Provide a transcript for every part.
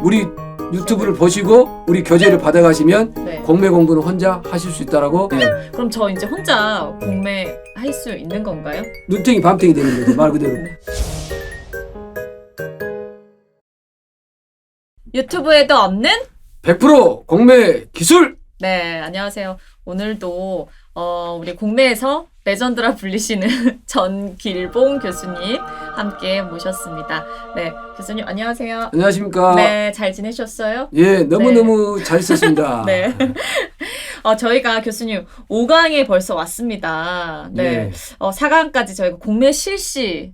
우리 유튜브를 보시고 우리 교재를 받아가시면 네. 공매 공부는 혼자 하실 수 있다라고. 예. 그럼 저 이제 혼자 공매할 수 있는 건가요? 눈탱이 밤탱이 되는 거죠, 말 그대로. 유튜브에도 없는? 100% 공매 기술. 네, 안녕하세요. 오늘도 우리 공매에서 레전드라 불리시는 전길봉 교수님 함께 모셨습니다. 네, 교수님 안녕하세요. 안녕하십니까. 네, 잘 지내셨어요? 예, 너무너무 잘 썼습니다. 네. 저희가 교수님 5강에 벌써 왔습니다. 네. 예. 4강까지 저희가 공매 실시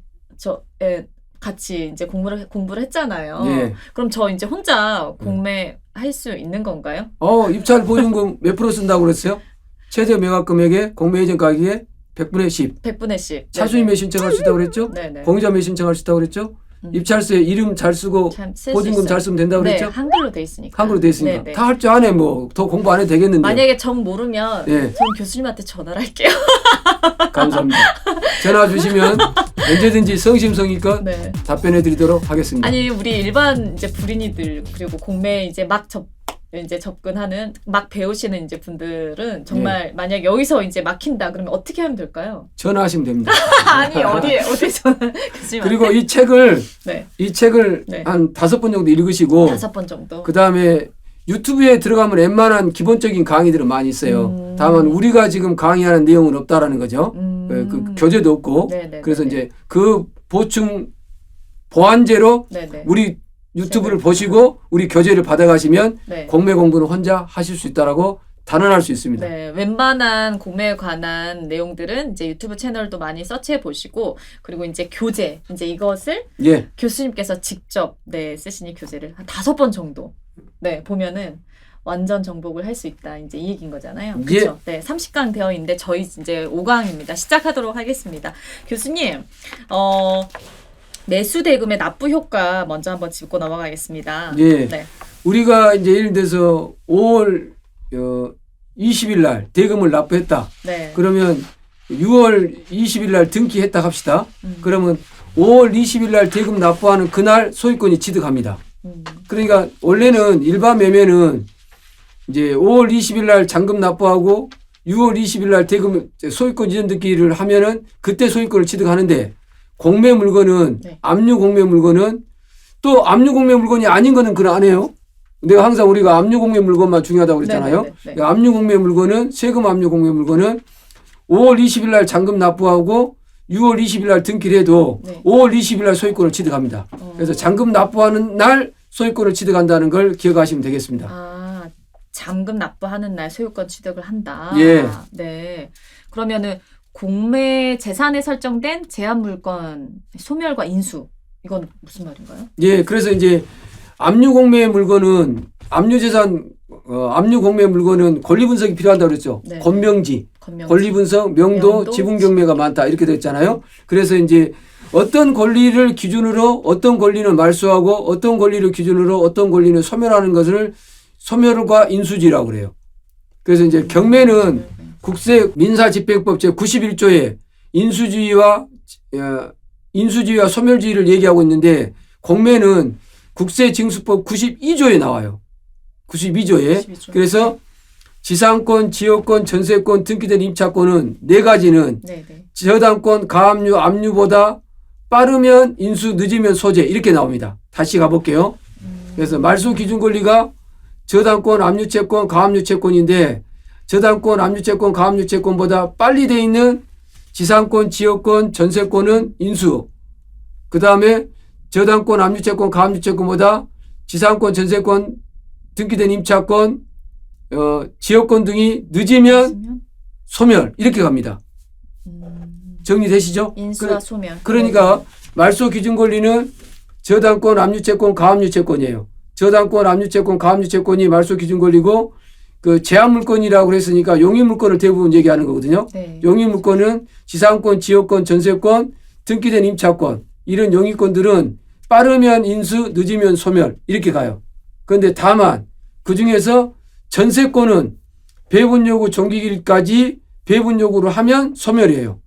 같이 이제 공부를 했잖아요. 예. 그럼 저 이제 혼자 공매 할 수 있는 건가요? 입찰 보증금 몇 프로 쓴다고 그랬어요? 최대 매각 금액에 공매 예정 가격에 100분의 10. 100분의 10. 차수임에 신청할 수 있다고 그랬죠? 네네. 공유자매 신청할 수 있다고 그랬죠? 입찰서에 이름 잘 쓰고 보증금 잘 쓰면 된다고 그랬죠? 네, 한글로 돼 있으니까. 한글로 돼 있으니까. 네네. 다 할 줄 아네. 뭐 더 공부 안 해도 되겠는데. 만약에 정 모르면 예. 전 교수님한테 전화를 할게요. 감사합니다. 전화 주시면 언제든지 성심성의껏 네. 답변해 드리도록 하겠습니다. 아니 우리 일반 이제 불인이들 그리고 공매 이제 막 접근하는 막 배우시는 이제 분들은 정말 만약 여기서 이제 막힌다 그러면 어떻게 하면 될까요? 전화하시면 됩니다. 아니 어디 전화 교수님한테. 그리고 이 책을 네. 한 5번 정도 읽으시고 5번 정도. 그다음에 유튜브에 들어가면 웬만한 기본적인 강의들은 많이 있어요. 다만 우리가 지금 강의하는 내용은 없다라는 거죠. 그 교재도 없고. 네네. 그래서 이제 그 보충 보완제로 네네. 우리 유튜브를 보시고 우리 교재를 받아가시면 네. 공매 공부는 혼자 하실 수 있다라고 단언할 수 있습니다. 네, 웬만한 공매에 관한 내용들은 이제 유튜브 채널도 많이 서치해 보시고 그리고 이제 교재 이제 이것을 예. 교수님께서 직접 쓰시니 교재를 한 5번 정도 보면은 완전 정복을 할 수 있다 이제 이 얘기인 거잖아요. 그렇죠? 네, 30강 되어 있는데 저희 이제 5강입니다. 시작하도록 하겠습니다. 교수님, 매수 대금의 납부 효과 먼저 한번 짚고 넘어가겠습니다. 예. 네. 우리가 이제 예를 들어서 5월 20일 날 대금을 납부했다. 네. 그러면 6월 20일 날 등기했다 합시다. 그러면 5월 20일 날 대금 납부하는 그날 소유권이 취득합니다. 그러니까 원래는 일반 매매는 이제 5월 20일 날 잔금 납부하고 6월 20일 날 대금 소유권 이전 등기를 하면은 그때 소유권을 취득하는데 공매 물건은 압류 공매 물건은 또 압류 공매 물건이 아닌 거는 그걸 안 해요. 내가 항상 우리가 압류 공매 물건만 중요하다고 그랬잖아요. 압류 공매 물건은 세금 압류 공매 물건은 5월 20일 날 잔금 납부하고 6월 20일 날 등기를 해도 5월 20일 날 소유권을 취득합니다. 그래서 잔금 납부하는 날 소유권을 취득한다는 걸 기억하시면 되겠습니다. 아, 잔금 납부하는 날 소유권 취득을 한다. 예. 네. 그러면은 공매 재산에 설정된 제한 물건 소멸과 인수 이건 무슨 말인가요? 예, 그래서 이제 압류 공매 물건은 압류 재산 압류 공매 물건은 권리 분석이 필요하다고 그랬죠. 네. 권명지, 권리 분석, 명도, 지분 경매가 많다 이렇게 됐잖아요. 그래서 이제 어떤 권리를 기준으로 어떤 권리는 말소하고 어떤 권리를 기준으로 어떤 권리는 소멸하는 것을 소멸과 인수지라고 그래요. 그래서 이제 경매는 국세 민사집행법 제91조에 인수지위와 소멸지위를 얘기하고 있는데 공매는 국세징수법 92조에 나와요. 92조에. 그래서 지상권, 지역권, 전세권, 등기된 임차권은 4가지는 저당권, 가압류, 압류보다 빠르면 인수, 늦으면 소재 이렇게 나옵니다. 다시 가볼게요. 그래서 말소 기준 권리가 저당권, 압류채권, 가압류채권인데 저당권, 압류채권, 가압류채권보다 빨리 돼 있는 지상권, 지역권, 전세권은 인수. 그 다음에 저당권, 압류채권, 가압류채권보다 지상권, 전세권, 등기된 임차권, 지역권 등이 늦으면 소멸 이렇게 갑니다. 정리되시죠? 인수와 소멸. 그러니까 말소 기준 권리는 저당권, 압류채권, 가압류채권이에요. 저당권, 압류채권, 가압류채권이 말소 기준 권리고 그 제한 물건이라고 그랬으니까 용의 물건을 대부분 얘기하는 거거든요. 용의 물건은 지상권, 지역권, 전세권, 등기된 임차권 이런 용의권들은 빠르면 인수, 늦으면 소멸 이렇게 가요. 그런데 다만 그중에서 전세권은 배분 요구 종기일까지 배분 요구를 하면 소멸이에요.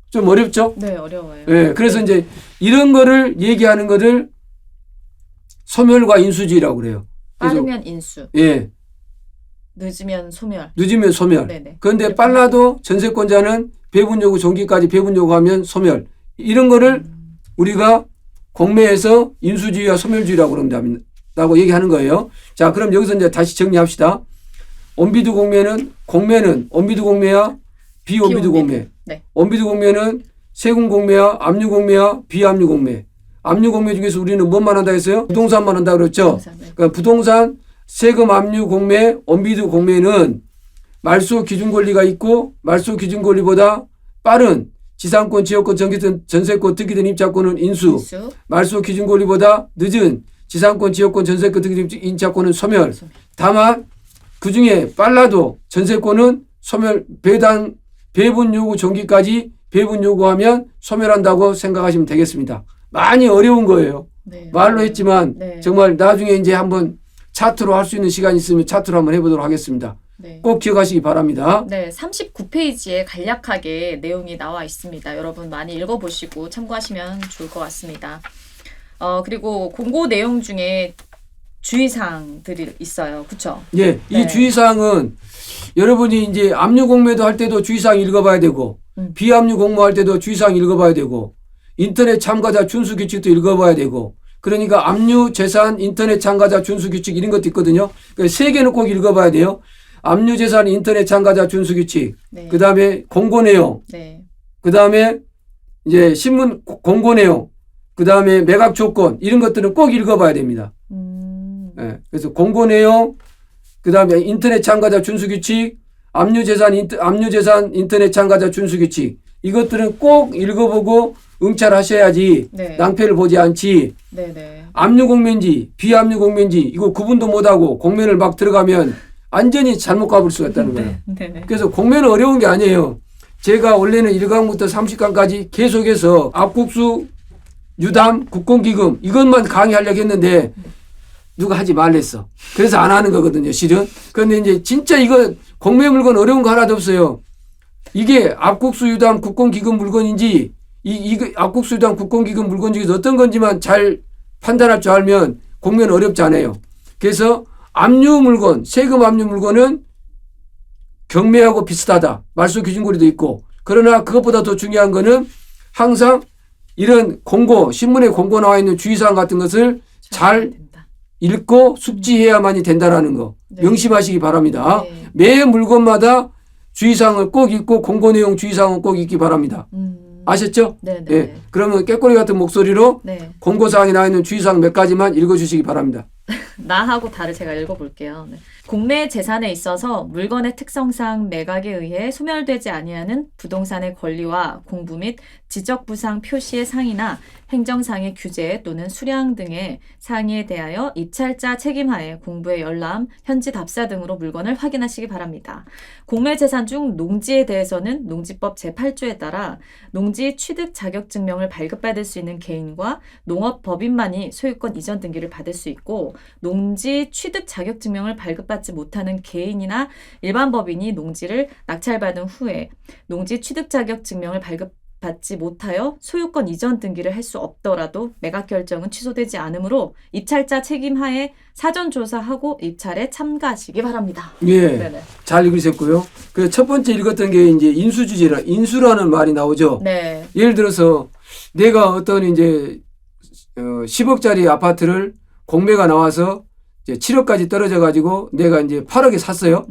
좀 어렵죠? 네, 어려워요. 네, 그래서 이제 이런 거를 얘기하는 거를 소멸과 인수주의라고 그래요. 그래서 빠르면 인수, 예, 늦으면 소멸. 늦으면 소멸. 네네. 그런데 빨라도 전세권자는 배분 요구 종기까지 배분 요구하면 소멸. 이런 거를 우리가 공매에서 인수주의와 소멸주의라고 그런다고 얘기하는 거예요. 자, 그럼 여기서 이제 다시 정리합시다. 온비드 공매는 온비드 공매와 비온비드 공매. 네. 온비드 공매는 세금 공매와 압류 공매와 비압류 공매. 압류 공매 중에서 우리는 뭐만 한다 했어요? 부동산만 한다 그랬죠? 부동산, 네. 그러니까 부동산 세금 압류 공매, 온비드 공매는 말소 기준 권리가 있고 말소 기준 권리보다 빠른 지상권, 지역권, 전세권, 특기 등 입자권은 인수, 말소 기준 권리보다 늦은 지상권, 지역권, 전세권, 특기 등 입자권은 소멸. 다만 그중에 빨라도 전세권은 소멸, 배분 요구 종기까지 배분 요구하면 소멸한다고 생각하시면 되겠습니다. 많이 어려운 거예요. 네. 말로 했지만 네. 정말 나중에 이제 한번 차트로 할 수 있는 시간이 있으면 차트로 한번 해보도록 하겠습니다. 네. 꼭 기억하시기 바랍니다. 네, 39페이지에 간략하게 내용이 나와 있습니다. 여러분 많이 읽어보시고 참고하시면 좋을 것 같습니다. 그리고 공고 내용 중에 주의사항들이 있어요. 그렇죠? 예, 이 네. 주의사항은 여러분이 이제 압류 공매도 할 때도 주의사항 읽어봐야 되고 비압류 공모할 때도 주의사항 읽어봐야 되고 인터넷 참가자 준수 규칙도 읽어봐야 되고 그러니까 압류 재산 인터넷 참가자 준수 규칙 이런 것도 있거든요. 그러니까 세 개는 꼭 읽어봐야 돼요. 압류 재산 인터넷 참가자 준수 규칙, 네. 그 다음에 공고 내용, 네. 그 다음에 이제 신문 공고 내용, 그 다음에 매각 조건 이런 것들은 꼭 읽어봐야 됩니다. 예, 그래서 공고 내용, 그 다음에 인터넷 참가자 준수 규칙, 압류 재산 인터넷 참가자 준수 규칙 이것들은 꼭 읽어보고 응찰하셔야지 네. 낭패를 보지 않지. 네네. 압류 공매인지 비압류 공매인지 이거 구분도 못하고 공매를 막 들어가면 완전히 잘못 가볼 수가 있다는 거예요. 네네. 그래서 공매는 어려운 게 아니에요. 제가 원래는 1강부터 30강까지 계속해서 압국수, 유담, 국공기금 이것만 강의하려고 했는데 누가 하지 말랬어. 그래서 안 하는 거거든요, 실은. 그런데 이제 진짜 이거 공매 물건 어려운 거 하나도 없어요. 이게 압국수, 유담, 국공기금 물건인지 이거 압국수, 유담, 국공기금 물건 중에서 어떤 건지만 잘 판단할 줄 알면 공매는 어렵지 않아요. 그래서 압류 물건, 세금 압류 물건은 경매하고 비슷하다. 말소 기준권리도 있고. 그러나 그것보다 더 중요한 거는 항상 이런 공고, 신문에 공고 나와 있는 주의사항 같은 것을 잘 읽고 숙지해야만이 된다라는 거. 네. 명심하시기 바랍니다. 네. 매 물건마다 주의사항을 꼭 읽고 공고 내용 주의사항은 꼭 읽기 바랍니다. 아셨죠? 네네. 예. 그러면 깨꼬리 같은 목소리로 네. 공고사항에 나와 있는 주의사항 몇 가지만 읽어주시기 바랍니다. 나하고 다를 제가 읽어볼게요. 네. 공매 재산에 있어서 물건의 특성상 매각에 의해 소멸되지 아니하는 부동산의 권리와 공부 및 지적부상 표시의 상이나 행정상의 규제 또는 수량 등의 상의에 대하여 입찰자 책임하에 공부의 열람, 현지 답사 등으로 물건을 확인하시기 바랍니다. 공매 재산 중 농지에 대해서는 농지법 제8조에 따라 농지 취득 자격증명을 발급받을 수 있는 개인과 농업법인만이 소유권 이전 등기를 받을 수 있고 농지 취득 자격증명을 발급받지 못하는 개인이나 일반 법인이 농지를 낙찰받은 후에 농지 취득 자격증명을 발급받지 못하여 소유권 이전 등기를 할 수 없더라도 매각 결정은 취소되지 않으므로 입찰자 책임하에 사전 조사하고 입찰에 참가하시기 바랍니다. 예, 네네. 잘 읽으셨고요. 그 첫 번째 읽었던 게 이제 인수라는 말이 나오죠. 네. 예를 들어서 내가 어떤 이제 10억짜리 아파트를 공매가 나와서 이제 7억까지 떨어져 가지고 내가 이제 8억에 샀어요.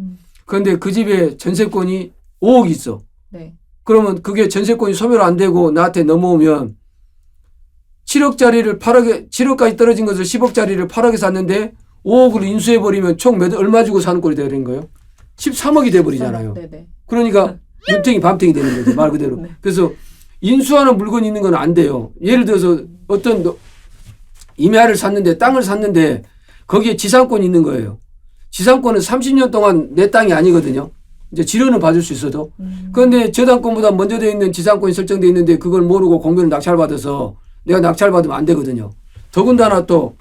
그런데 그 집에 전세권이 5억이 있어. 네. 그러면 그게 전세권이 소멸 안 되고 나한테 넘어오면 7억까지 떨어진 것을 10억짜리를 8억에 샀는데 5억으로 인수해버리면 총 얼마 주고 사는 꼴이 되는 거예요? 13억이 돼버리잖아요. 네네. 그러니까 눈탱이 밤탱이 되는 거죠. 말 그대로. 네. 그래서 인수하는 물건이 있는 건 안 돼요. 예를 들어서 어떤 임야를 샀는데 땅을 샀는데 거기에 지상권이 있는 거예요. 지상권은 30년 동안 내 땅이 아니거든요. 이제 지료는 받을 수 있어도. 그런데 저당권보다 먼저 되어 있는 지상권이 설정되어 있는데 그걸 모르고 공매를 낙찰받아서 내가 낙찰받으면 안 되거든요. 더군다나 또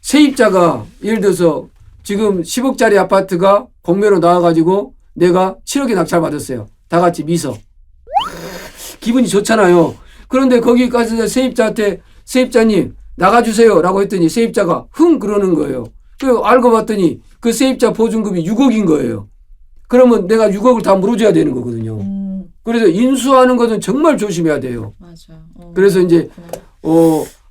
세입자가 예를 들어서 지금 10억짜리 아파트가 공매로 나와가지고 내가 7억에 낙찰받았어요. 다 같이 미서. 기분이 좋잖아요. 그런데 거기까지 세입자한테 세입자님 나가주세요라고 했더니 세입자가 흥 그러는 거예요. 그 알고 봤더니 그 세입자 보증금이 6억인 거예요. 그러면 내가 6억을 다 물어줘야 되는 거거든요. 그래서 인수하는 것은 정말 조심해야 돼요. 맞아요. 그래서 이제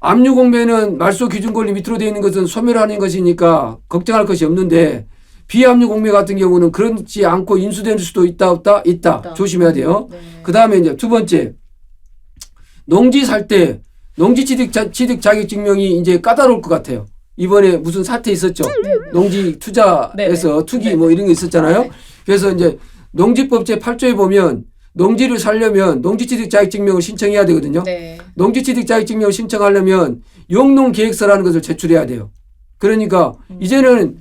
압류공매는 말소 기준 권리 밑으로 되어 있는 것은 소멸하는 것이니까 걱정할 것이 없는데 비압류공매 같은 경우는 그렇지 않고 인수될 수도 있다 없다 있다 조심해야 돼요. 네. 그 다음에 이제 두 번째 농지 살 때 농지 취득 자격 증명이 이제 까다로울 것 같아요. 이번에 무슨 사태 있었죠. 농지 투자에서 네네. 투기 네네. 뭐 이런 거 있었잖아요. 네. 그래서 이제 농지법 제8조에 보면 농지를 살려면 농지취득 자격증명을 신청해야 되거든요. 네. 농지취득 자격증명을 신청하려면 용농계획서라는 것을 제출해야 돼요. 그러니까 이제는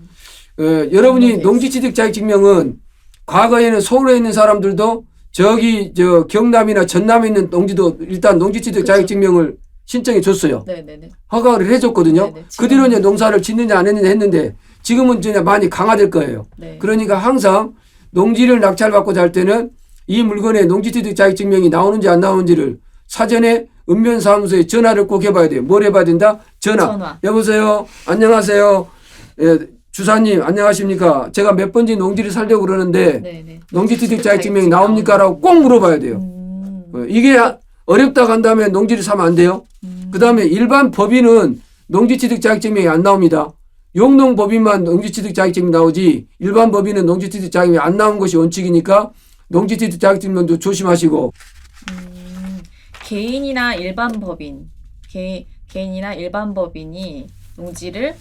여러분이 농지취득 자격증명은 과거에는 서울에 있는 사람들도 저기 저 경남이나 전남에 있는 농지도 일단 농지취득 그쵸. 자격증명을 신청해 줬어요. 네네네. 허가를 해줬거든요. 네네. 그 뒤로 이제 농사를 짓느냐 안 했느냐 했는데 지금은 이제 많이 강화될 거예요. 네. 그러니까 항상 농지를 낙찰받고자 할 때는 이 물건에 농지취득 자격증명이 나오는지 안 나오는지를 사전에 읍면사무소에 전화를 꼭 해봐야 돼요. 뭘 해봐야 된다? 전화. 여보세요. 안녕하세요. 예, 주사님 안녕하십니까. 제가 몇 번지 농지를 살려고 그러는데 네네. 농지취득 자격증명이 나옵니까? 라고 꼭 물어봐야 돼요. 이게 어렵다고 한다면 농지를 사면 안 돼요. 그 다음에 일반 법인은 농지취득 자격증명이 안 나옵니다. 용농법인만 농지취득 자격증명이 나오지 일반 법인은 농지취득 자격증명이 안 나온 것이 원칙이니까 농지취득 자격증명도 조심하시고. 개인이나 일반 법인, 개인이나 일반 법인이 농지를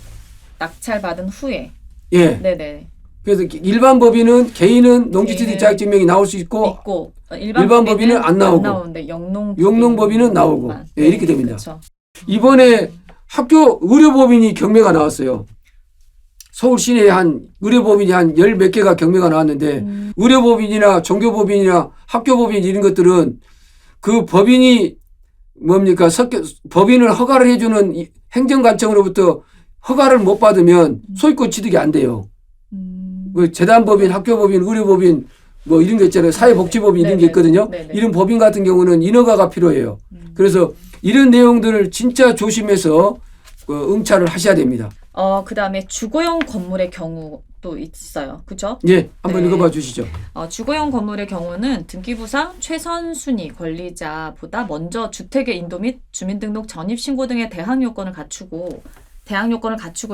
낙찰받은 후에. 예. 네네. 그래서 일반 법인은 개인은 농지취득 자격증명이 나올 수 있고 일반 법인은 안 나오고 나오는데 용농법인은 나오고 예, 이렇게 됩니다. 그쵸. 이번에 학교 의료법인이 경매가 나왔어요. 서울 시내에 한 의료법인이 한 10몇 개가 경매가 나왔는데 의료법인이나 종교법인이나 학교법인 이런 것들은 그 법인이 뭡니까 법인을 허가를 해주는 행정관청으로부터 허가를 못 받으면 소유권 취득이 안 돼요. 그 재단법인, 학교법인, 의료법인 뭐 이런 게 있잖아요. 사회복지법인 이런 게 있거든요. 네네. 이런 법인 같은 경우는 인허가가 필요해요. 그래서 이런 내용들을 진짜 조심해서 응찰을 하셔야 됩니다. 그다음에 주거용 건물의 경우도 있어요. 그죠? 예, 한번 네. 읽어봐 주시죠. 주거용 건물의 경우는 등기부상 최선순위 권리자보다 먼저 주택의 인도 및 주민등록 전입신고 등의 대항 요건을 갖추고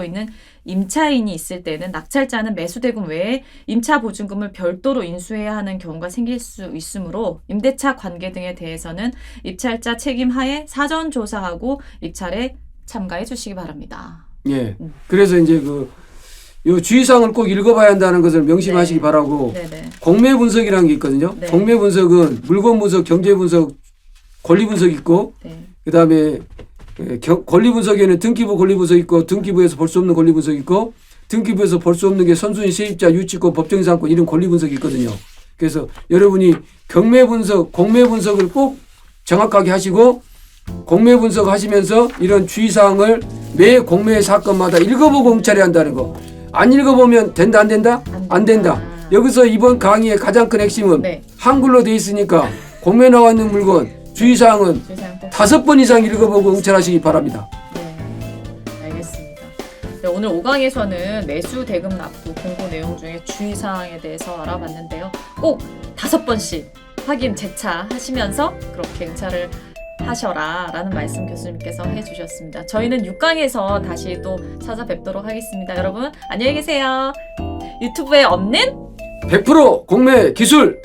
있는 임차인이 있을 때는 낙찰자는 매수대금 외에 임차 보증금을 별도로 인수해야 하는 경우가 생길 수 있으므로 임대차 관계 등에 대해서는 입찰자 책임 하에 사전 조사하고 입찰에 참가해 주시기 바랍니다. 예. 그래서 이제 요 주의사항을 꼭 읽어봐야 한다는 것을 명심하시기 네. 바라고. 바라고. 공매 분석이라는 게 있거든요. 네. 공매 분석은 물건 분석, 경제 분석, 권리 분석 있고 네. 그다음에 권리 분석에는 등기부 권리 분석 있고 등기부에서 볼 수 없는 권리 분석 있고 등기부에서 볼 수 없는 게 선순위 세입자 유치권 법정상권 이런 권리 분석이 있거든요. 그래서 여러분이 경매 분석, 공매 분석을 꼭 정확하게 하시고 공매 분석 하시면서 이런 주의사항을 매 공매 사건마다 읽어보고 응찰해야 한다는 거. 안 읽어보면 된다 안 된다? 안 된다. 여기서 이번 강의의 가장 큰 핵심은 네. 한글로 돼 있으니까 공매 나와 있는 물건 주의사항은 주의사항 꼭 5번 이상 읽어보고 응찰하시기 바랍니다. 네, 알겠습니다. 네, 오늘 5강에서는 매수 대금 납부 공고 내용 중에 주의사항에 대해서 알아봤는데요. 꼭 5번씩 확인 재차하시면서 그렇게 응찰을 하셔라 라는 말씀 교수님께서 해주셨습니다. 저희는 6강에서 다시 또 찾아뵙도록 하겠습니다. 여러분 안녕히 계세요. 유튜브에 없는 100% 공매 기술